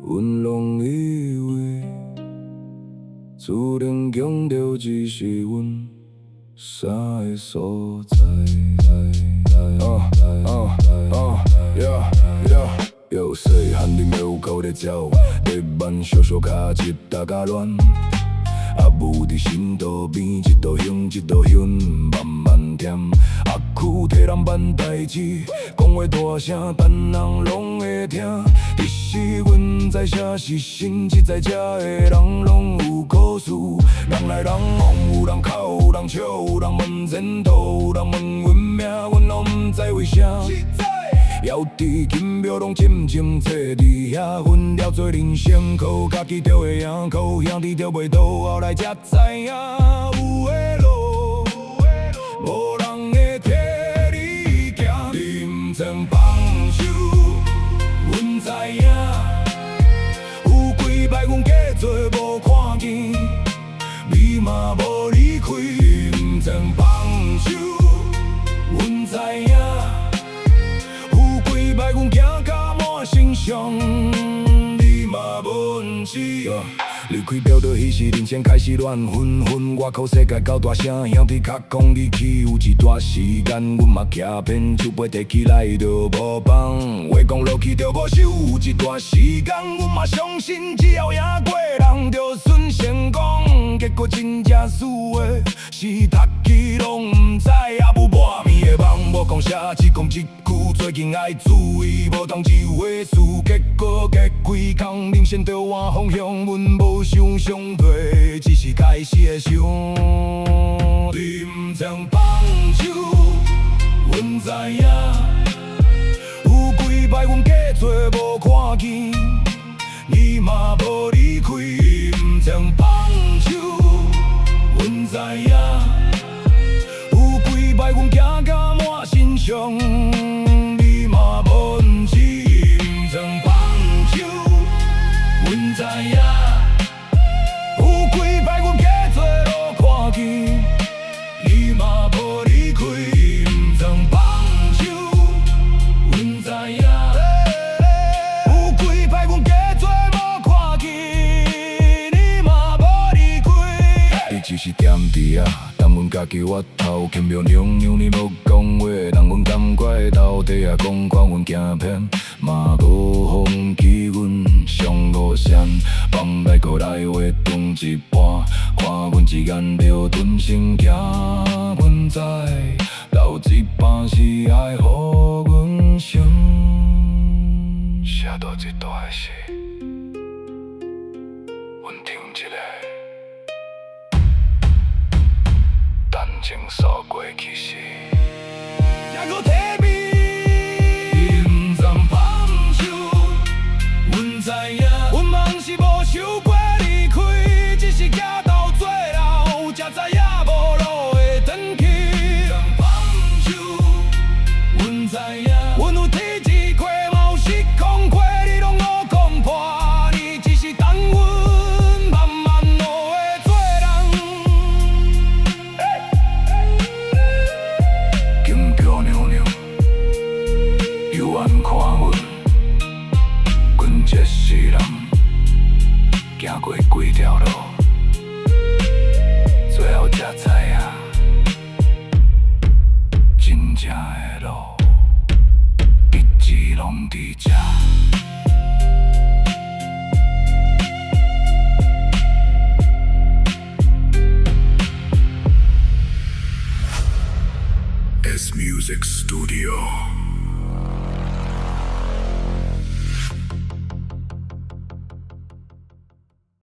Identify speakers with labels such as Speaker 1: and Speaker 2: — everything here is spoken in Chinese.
Speaker 1: 阮拢以为注定强着只是阮傻的所在。由细汉啉的有够咧鸟，地板小小脚一搭甲乱。阿母伫心道边，一道行一道训，慢慢添。阿舅替人办代志，讲话大声，等人拢会听。只是阮知啥是真，实在遮的人拢有故事。人来人往，有人哭，有人笑，有人问前途，有人问阮命，阮拢毋知为啥。要伫金庙拢静静坐伫遐，分了做人生，靠家己着会赢，靠兄弟着袂倒，后来才知影有的路，无人会替你行。你毋曾放手，阮知影，有几摆阮假做无看见，你嘛无离开。你毋曾放手，阮知影。摆阮行甲满身伤，你嘛无知。离开表倒迄时，人生开始乱纷纷。外口世界够大声，兄弟较讲你去。有一段时间，阮嘛骑遍，手杯提起来就无放。话讲落去就无收。有一段时间，阮嘛相信，只要赢过人，就顺成功。结果真正输的是读起拢毋知，也有半暝的梦。无讲啥，只讲一句，最近爱注意，无当一回事。结果结开空，人生着换方向，阮无想相对，只是开始会想。你毋曾放手，阮知影，有几摆阮假做无看见，你嘛无离开。你毋曾放手，阮知影，有几摆阮行甲满身伤。知影，有几摆阮假做无看见，你嘛无离开。毋曾放手，阮知影，有几摆阮假做无看见，你嘛无离开。你只是踮伫遐，等阮家己活头，轻描娘娘你无讲话，人阮感觉头底下讲看阮行偏，嘛无放弃阮。上路线，放来过来话转一半，看阮一眼就顿心行，阮知到一半是爱予阮想。写到这段的事，阮唱一个，感情扫过去时，也搁提味。想过离开，只是行到最后，才知影无路会转去。放手，阮知影，阮有天一过，嘛有失控过，你拢无讲破，你只是等阮慢慢学会做人。轻飘娘娘，幽暗看阮，阮这世人。行过几条路，最后才知影，真正的路一直拢伫这。S Music Studio。